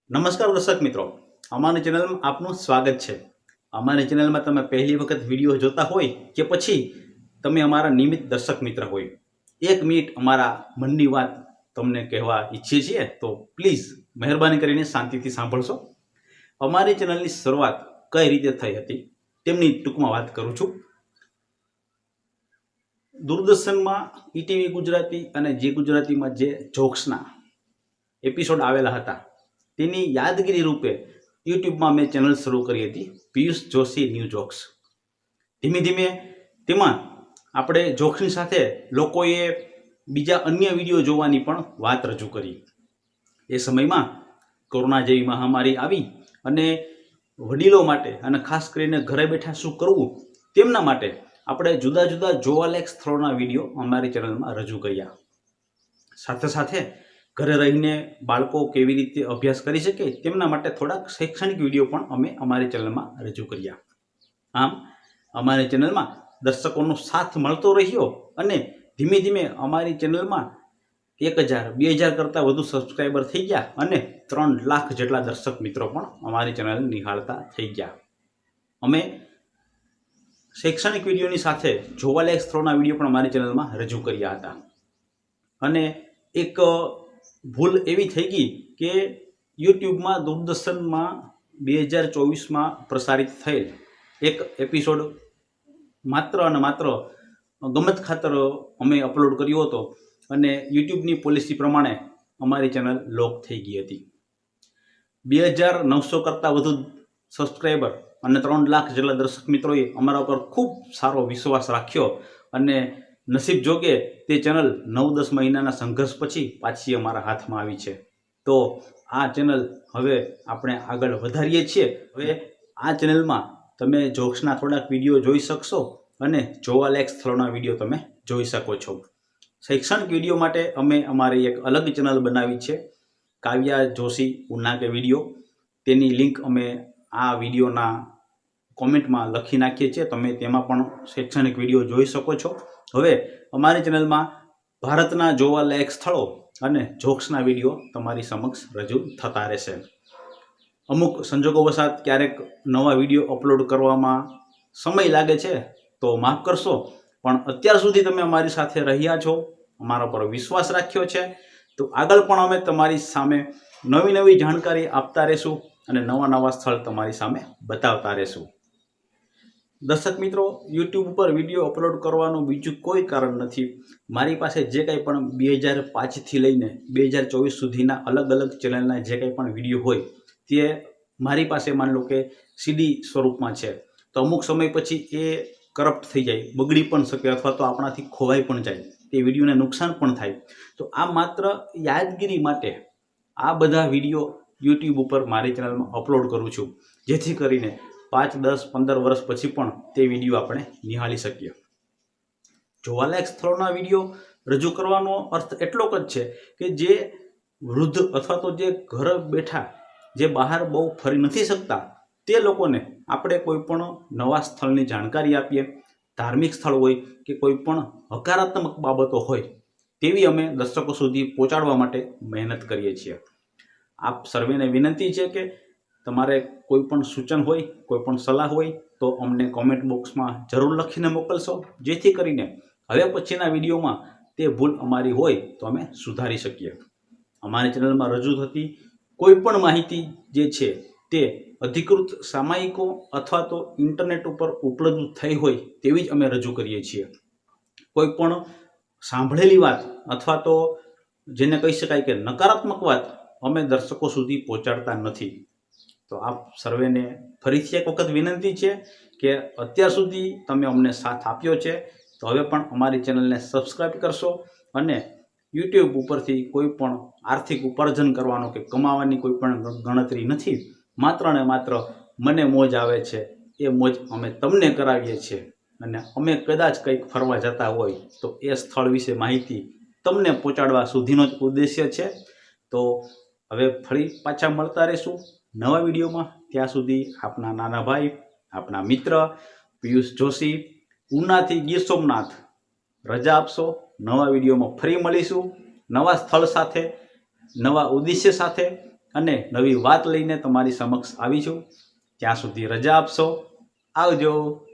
નમસ્કાર દર્શક મિત્રો, અમારી ચેનલમાં આપનું સ્વાગત છે। અમારી ચેનલમાં તમે પહેલી વખત વિડીયો જોતા હોય કે પછી તમે અમારા નિયમિત દર્શક મિત્ર હોય, 1 મિનિટ અમારા મનની વાત તમને કહેવા ઈચ્છીએ છીએ તો પ્લીઝ મહેરબાની કરીને શાંતિથી સાંભળશો। અમારી ચેનલની શરૂઆત કઈ રીતે થઈ હતી તેમની ટૂંકમાં વાત કરું છું। દૂરદર્શનમાં ઈટીવી ગુજરાતી અને જી ગુજરાતીમાં જે જોક્સના એપિસોડ આવેલા હતા તેની યાદગીરી રૂપે યુટ્યુબમાં મેં ચેનલ શરૂ કરી હતી, પિયુષ જોશી ન્યૂ જોક્સ। ધીમે ધીમે તેમાં આપણે જોક્સની સાથે લોકોએ બીજા અન્ય વિડીયો જોવાની પણ વાત રજૂ કરી। એ સમયમાં કોરોના જેવી મહામારી આવી અને વડીલો માટે અને ખાસ કરીને ઘરે બેઠા શું કરવું તેમના માટે આપણે જુદા જુદા જોવાલાયક સ્થળોના વિડીયો અમારી ચેનલમાં રજૂ કર્યા। સાથે સાથે ઘરે રહીને બાળકો કેવી રીતે અભ્યાસ કરી શકે તેમના માટે થોડાક શૈક્ષણિક વિડીયો પણ અમે અમારી ચેનલમાં રજૂ કર્યા। આમ અમારી ચેનલમાં દર્શકોનો સાથ મળતો રહ્યો અને ધીમે ધીમે અમારી ચેનલમાં 1000, 2000 કરતાં વધુ સબસ્ક્રાઈબર થઈ ગયા અને 3 લાખ જેટલા દર્શક મિત્રો પણ અમારી ચેનલ નિહાળતા થઈ ગયા। અમે શૈક્ષણિક વિડીયોની સાથે જોવાલાયક સ્થળોના વિડીયો પણ અમારી ચેનલમાં રજૂ કર્યા હતા અને એક ભૂલ એવી થઈ ગઈ કે યુટ્યુબમાં દૂરદર્શનમાં 2024માં પ્રસારિત થયેલ એક એપિસોડ માત્ર અને માત્ર ગમત ખાતર અમે અપલોડ કર્યો હતો અને યુટ્યુબની પોલિસી પ્રમાણે અમારી ચેનલ લોક થઈ ગઈ હતી। 2900 કરતાં વધુ સબસ્ક્રાઈબર અને 3 લાખ જેટલા દર્શક મિત્રોએ અમારા ઉપર ખૂબ સારો વિશ્વાસ રાખ્યો અને નસીબ જોગે તે ચેનલ 9-10 મહિનાના સંઘર્ષ પછી પાછી અમારા હાથમાં આવી છે। તો આ ચેનલ હવે આપણે આગળ વધારીએ છીએ। હવે આ ચેનલમાં તમે જોક્સના થોડાક વિડીયો જોઈ શકશો અને જોવાલાયક સ્થળોના વિડીયો તમે જોઈ શકો છો। શૈક્ષણિક વિડીયો માટે અમે અમારી એક અલગ ચેનલ બનાવી છે, કાવ્યા જોશી ઉના કે વિડીયો। તેની લિંક અમે આ વિડીયોના કોમેન્ટમાં લખી નાખીએ છીએ, તમે તેમાં પણ શૈક્ષણિક વિડીયો જોઈ શકો છો। હવે અમારી ચેનલમાં ભારતના જોવાલાયક સ્થળો અને જોક્સના વિડીયો તમારી સમક્ષ રજૂ થતા રહેશે। અમુક સંજોગોવશાત ક્યારેક નવા વિડીયો અપલોડ કરવામાં સમય લાગે છે તો માફ કરશો, પણ અત્યાર સુધી તમે અમારી સાથે રહ્યા છો, અમારા પર વિશ્વાસ રાખ્યો છે, તો આગળ પણ અમે તમારી સામે નવી નવી જાણકારી આપતા રહેશું અને નવા નવા સ્થળ તમારી સામે બતાવતા રહેશું। દર્શક મિત્રો, યુટ્યુબ ઉપર વિડીયો અપલોડ કરવાનું બીજું કોઈ કારણ નથી। મારી પાસે જે કંઈ પણ 2005થી લઈને 2024 સુધીના અલગ અલગ ચેનલના જે કંઈ પણ વિડીયો હોય તે મારી પાસે માની લો કે સીડી સ્વરૂપમાં છે, તો અમુક સમય પછી એ કરપ્ટ થઈ જાય, બગડી પણ શકે અથવા તો આપણાથી ખોવાઈ પણ જાય, તે વિડીયોને નુકસાન પણ થાય। તો આ માત્ર યાદગીરી માટે આ બધા વિડીયો યુટ્યુબ ઉપર મારી ચેનલમાં અપલોડ કરું છું, જેથી કરીને 5, 10, 15 વર્ષ પછી પણ તે વિડીયો આપણે નિહાળી શકીએ। જોવાલાયક સ્થળોના વિડીયો રજૂ કરવાનો અર્થ એટલો જ છે કે જે વૃદ્ધ અથવા તો જે ઘર બેઠા જે બહાર બહુ ફરી નથી શકતા તે લોકોને આપણે કોઈ પણ નવા સ્થળની જાણકારી આપીએ, ધાર્મિક સ્થળ હોય કે કોઈ પણ હકારાત્મક બાબતો હોય તેવી અમે દર્શકો સુધી પહોંચાડવા માટે મહેનત કરીએ છીએ। આપ સર્વેને વિનંતી છે કે તમારે કોઈ પણ સૂચન હોય, કોઈ પણ સલાહ હોય તો અમને કોમેન્ટ બોક્સમાં જરૂર લખીને મોકલશો, જેથી કરીને હવે પછીના વિડીયોમાં તે ભૂલ અમારી હોય તો અમે સુધારી શકીએ। અમારી ચેનલમાં રજૂ થતી કોઈ પણ માહિતી જે છે તે અધિકૃત સામાયિકો અથવા તો ઇન્ટરનેટ ઉપર ઉપલબ્ધ થઈ હોય તેવી જ અમે રજૂ કરીએ છીએ। કોઈ પણ સાંભળેલી વાત અથવા તો જેને કહી શકાય કે નકારાત્મક વાત અમે દર્શકો સુધી પહોંચાડતા નથી। તો આપ સર્વેને ફરીથી એક વખત વિનંતી છે કે અત્યાર સુધી તમે અમને સાથ આપ્યો છે તો હવે પણ અમારી ચેનલને સબસ્ક્રાઈબ કરશો અને યુટ્યુબ ઉપરથી કોઈ પણ આર્થિક ઉપાર્જન કરવાનો કે કમાવાની કોઈ પણ ગણતરી નથી, માત્ર ને માત્ર મને મોજ આવે છે એ મોજ અમે તમને કરાવીએ છીએ અને અમે કદાચ કંઈક ફરવા જતા હોય તો એ સ્થળ વિશે માહિતી તમને પહોંચાડવા સુધીનો જ ઉદ્દેશ્ય છે। તો હવે ફરી પાછા મળતા રહીશું નવા વિડીયોમાં। ત્યાં સુધી આપના નાના ભાઈ, આપના મિત્ર પિયુષ જોશી ઉનાથી ગીર સોમનાથ રજા આપશો। નવા વિડીયોમાં ફરી મળીશું, નવા સ્થળ સાથે, નવા ઉદ્દેશ્ય સાથે અને નવી વાત લઈને તમારી સમક્ષ આવી છું. ત્યાં સુધી રજા આપશો. આવજો.